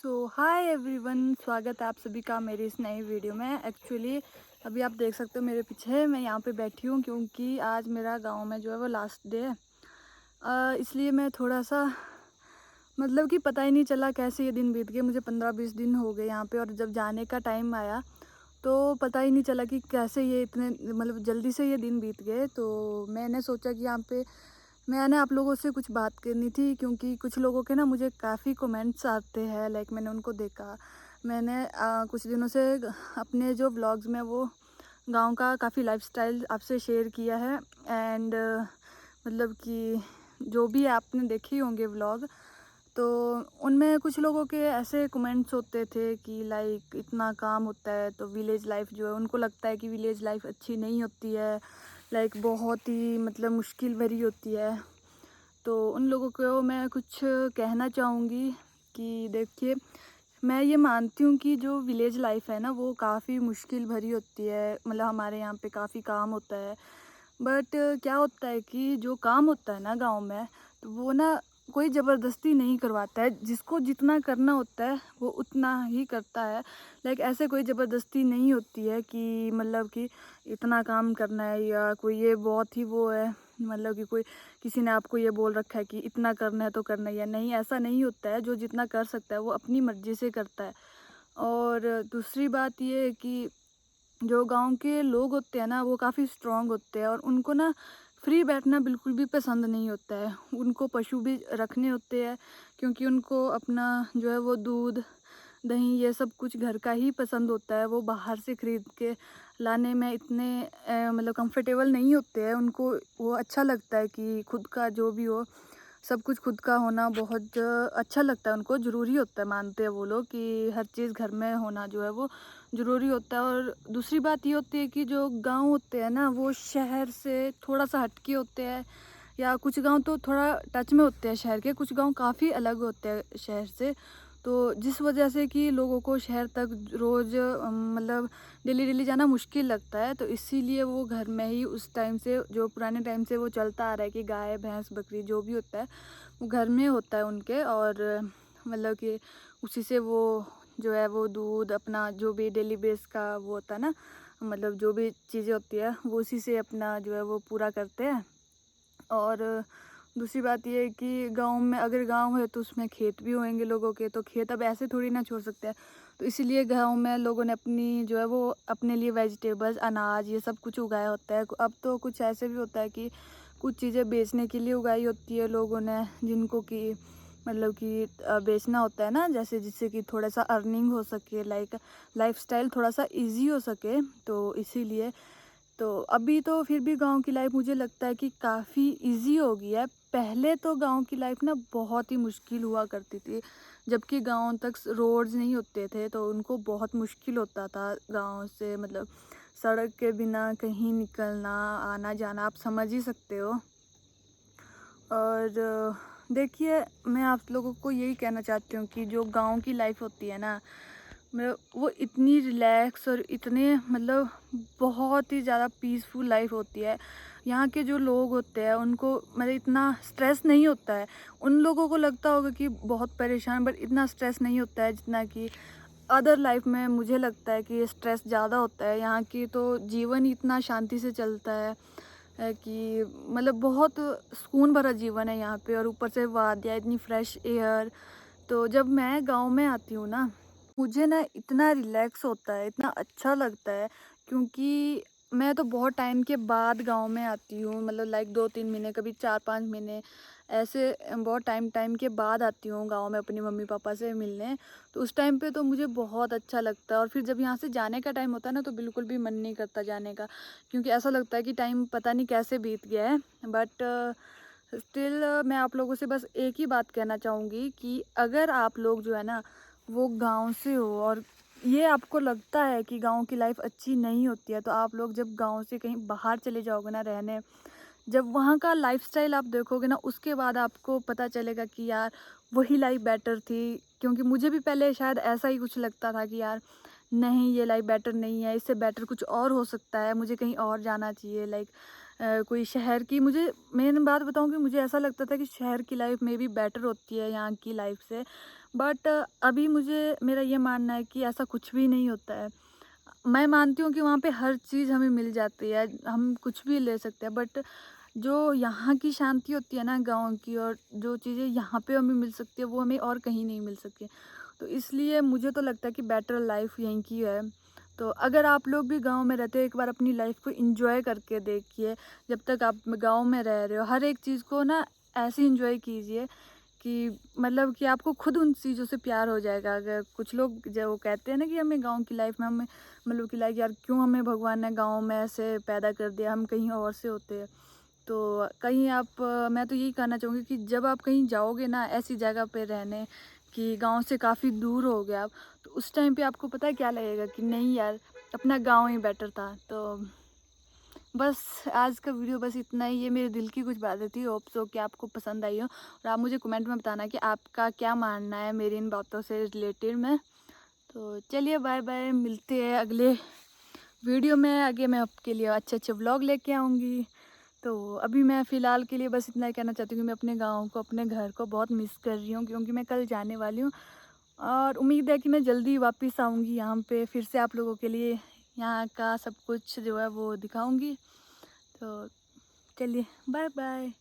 Hi everyone, स्वागत है आप सभी का मेरी इस नई वीडियो में। एक्चुअली अभी आप देख सकते हो मेरे पीछे मैं यहाँ पे बैठी हूँ क्योंकि आज मेरा गांव में जो है वो लास्ट डे है। इसलिए मैं थोड़ा सा मतलब कि पता ही नहीं चला कैसे ये दिन बीत गए। मुझे 15-20 दिन हो गए यहाँ पे, और जब जाने का टाइम आया तो पता ही नहीं चला कि कैसे ये इतने मतलब जल्दी से ये दिन बीत गए। तो मैंने सोचा कि यहाँ पे मैंने आप लोगों से कुछ बात करनी थी, क्योंकि कुछ लोगों के ना मुझे काफ़ी कमेंट्स आते हैं। लाइक मैंने उनको देखा, मैंने कुछ दिनों से अपने जो व्लॉग्स में वो गांव का काफ़ी लाइफस्टाइल आपसे शेयर किया है। एंड मतलब कि जो भी आपने देखे होंगे व्लॉग, तो उनमें कुछ लोगों के ऐसे कमेंट्स होते थे कि लाइक इतना काम होता है तो विलेज लाइफ जो है, उनको लगता है कि विलेज लाइफ अच्छी नहीं होती है, लाइक बहुत ही मतलब मुश्किल भरी होती है। तो उन लोगों को मैं कुछ कहना चाहूँगी कि देखिए, मैं ये मानती हूँ कि जो विलेज लाइफ है ना वो काफ़ी मुश्किल भरी होती है। मतलब हमारे यहाँ पे काफ़ी काम होता है, बट क्या होता है कि जो काम होता है ना गांव में, तो वो ना कोई ज़बरदस्ती नहीं करवाता है। जिसको जितना करना होता है वो उतना ही करता है। लाइक ऐसे कोई ज़बरदस्ती नहीं होती है कि मतलब कि इतना काम करना है, या कोई ये बहुत ही वो है मतलब कि कोई किसी ने आपको ये बोल रखा है कि इतना करना है तो करना ही है। नहीं, ऐसा नहीं होता है। जो जितना कर सकता है वो अपनी मर्ज़ी से करता है। और दूसरी बात ये है कि जो गाँव के लोग होते हैं ना वो काफ़ी स्ट्रॉन्ग होते हैं, और उनको ना फ्री बैठना बिल्कुल भी पसंद नहीं होता है। उनको पशु भी रखने होते हैं, क्योंकि उनको अपना जो है वो दूध दही ये सब कुछ घर का ही पसंद होता है। वो बाहर से खरीद के लाने में इतने मतलब कंफर्टेबल नहीं होते हैं। उनको वो अच्छा लगता है कि खुद का जो भी हो, सब कुछ खुद का होना बहुत अच्छा लगता है उनको। ज़रूरी होता है, मानते हैं वो लोग कि हर चीज़ घर में होना जो है वो ज़रूरी होता है। और दूसरी बात ये होती है कि जो गांव होते हैं ना वो शहर से थोड़ा सा हटके होते हैं, या कुछ गांव तो थोड़ा टच में होते हैं शहर के, कुछ गांव काफ़ी अलग होते हैं शहर से। तो जिस वजह से कि लोगों को शहर तक रोज़ मतलब डेली डेली जाना मुश्किल लगता है, तो इसीलिए वो घर में ही उस टाइम से, जो पुराने टाइम से वो चलता आ रहा है कि गाय भैंस बकरी जो भी होता है वो घर में होता है उनके। और मतलब कि उसी से वो जो है वो दूध अपना जो भी डेली बेस का वो होता है ना, मतलब जो भी चीज़ें होती है वो उसी से अपना जो है वो पूरा करते हैं। और दूसरी बात ये है कि गाँव में अगर गाँव है तो उसमें खेत भी होंगे लोगों के, तो खेत अब ऐसे थोड़ी ना छोड़ सकते हैं। तो इसीलिए गाँव में लोगों ने अपनी जो है वो अपने लिए वेजिटेबल्स अनाज ये सब कुछ उगाया होता है। अब तो कुछ ऐसे भी होता है कि कुछ चीज़ें बेचने के लिए उगाई होती है लोगों ने, जिनको कि मतलब कि बेचना होता है ना, जैसे जिससे कि थोड़ा सा अर्निंग हो सके, लाइक लाइफस्टाइल थोड़ा सा इजी हो सके। तो इसीलिए तो अभी तो फिर भी गांव की लाइफ मुझे लगता है कि काफ़ी इजी हो गई है। पहले तो गांव की लाइफ ना बहुत ही मुश्किल हुआ करती थी, जबकि गांव तक रोड्स नहीं होते थे तो उनको बहुत मुश्किल होता था गांव से, मतलब सड़क के बिना कहीं निकलना आना जाना, आप समझ ही सकते हो। और देखिए, मैं आप लोगों को यही कहना चाहती हूँ कि जो गांव की लाइफ होती है ना, मतलब वो इतनी रिलैक्स और इतने मतलब बहुत ही ज़्यादा पीसफुल लाइफ होती है। यहाँ के जो लोग होते हैं उनको मतलब इतना स्ट्रेस नहीं होता है। उन लोगों को लगता होगा कि बहुत परेशान, बट इतना स्ट्रेस नहीं होता है जितना कि अदर लाइफ में मुझे लगता है कि स्ट्रेस ज़्यादा होता है। यहाँ की तो जीवन ही इतना शांति से चलता है कि मतलब बहुत सुकून भरा जीवन है यहाँ पे, और ऊपर से वादियाँ, इतनी फ्रेश एयर। तो जब मैं गांव में आती हूँ ना, मुझे ना इतना रिलैक्स होता है, इतना अच्छा लगता है, क्योंकि मैं तो बहुत टाइम के बाद गांव में आती हूँ। मतलब लाइक 2-3 महीने, कभी 4-5 महीने ऐसे बहुत टाइम के बाद आती हूँ गांव में अपनी मम्मी पापा से मिलने। तो उस टाइम पे तो मुझे बहुत अच्छा लगता है, और फिर जब यहाँ से जाने का टाइम होता है ना तो बिल्कुल भी मन नहीं करता जाने का, क्योंकि ऐसा लगता है कि टाइम पता नहीं कैसे बीत गया है। बट स्टिल मैं आप लोगों से बस एक ही बात कहना चाहूँगी कि अगर आप लोग जो है ना वो गांव से हो, और ये आपको लगता है कि गांव की लाइफ अच्छी नहीं होती है, तो आप लोग जब गांव से कहीं बाहर चले जाओगे ना रहने, जब वहाँ का लाइफस्टाइल आप देखोगे ना, उसके बाद आपको पता चलेगा कि यार वही लाइफ बेटर थी। क्योंकि मुझे भी पहले शायद ऐसा ही कुछ लगता था कि यार नहीं, ये लाइफ बेटर नहीं है, इससे बेटर कुछ और हो सकता है, मुझे कहीं और जाना चाहिए। लाइक कोई शहर की, मुझे मेन बात बताऊं कि मुझे ऐसा लगता था कि शहर की लाइफ में भी बेटर होती है यहाँ की लाइफ से। बट अभी मुझे मेरा ये मानना है कि ऐसा कुछ भी नहीं होता है। मैं मानती हूँ कि वहाँ पे हर चीज़ हमें मिल जाती है, हम कुछ भी ले सकते हैं, बट जो यहाँ की शांति होती है ना गाँव की, और जो चीज़ें यहाँ पे हमें मिल सकती है वो हमें और कहीं नहीं मिल सकती। तो इसलिए मुझे तो लगता है कि बेटर लाइफ यहीं की है। तो अगर आप लोग भी गाँव में रहते हो, एक बार अपनी लाइफ को एंजॉय करके देखिए। जब तक आप गाँव में रह रहे हो, हर एक चीज़ को ना ऐसे एंजॉय कीजिए कि मतलब कि आपको खुद उन चीज़ों से प्यार हो जाएगा। अगर कुछ लोग जो कहते हैं ना कि हमें गाँव की लाइफ में हमें मतलब कि लाइक यार क्यों हमें भगवान ने गाँव में ऐसे पैदा कर दिया, हम कहीं और से होते हैं। तो कहीं आप मैं तो यही कहना चाहूँगी कि जब आप कहीं जाओगे ना ऐसी जगह पे रहने कि गाँव से काफ़ी दूर हो गए आप, तो उस टाइम पे आपको पता है क्या लगेगा कि नहीं यार, अपना गाँव ही बेटर था। तो बस आज का वीडियो बस इतना ही, ये मेरे दिल की कुछ बातें थी। होप सो कि आपको पसंद आई हो, और आप मुझे कमेंट में बताना कि आपका क्या मानना है मेरी इन बातों से रिलेटेड में। तो चलिए बाय बाय, मिलते हैं अगले वीडियो में। आगे मैं आपके लिए अच्छे अच्छे व्लॉग लेके आऊँगी। तो अभी मैं फ़िलहाल के लिए बस इतना ही कहना चाहती हूँ कि मैं अपने गाँव को, अपने घर को बहुत मिस कर रही हूँ, क्योंकि मैं कल जाने वाली हूँ। और उम्मीद है कि मैं जल्दी वापस आऊँगी यहाँ पे, फिर से आप लोगों के लिए यहाँ का सब कुछ जो है वो दिखाऊँगी। तो चलिए बाय बाय।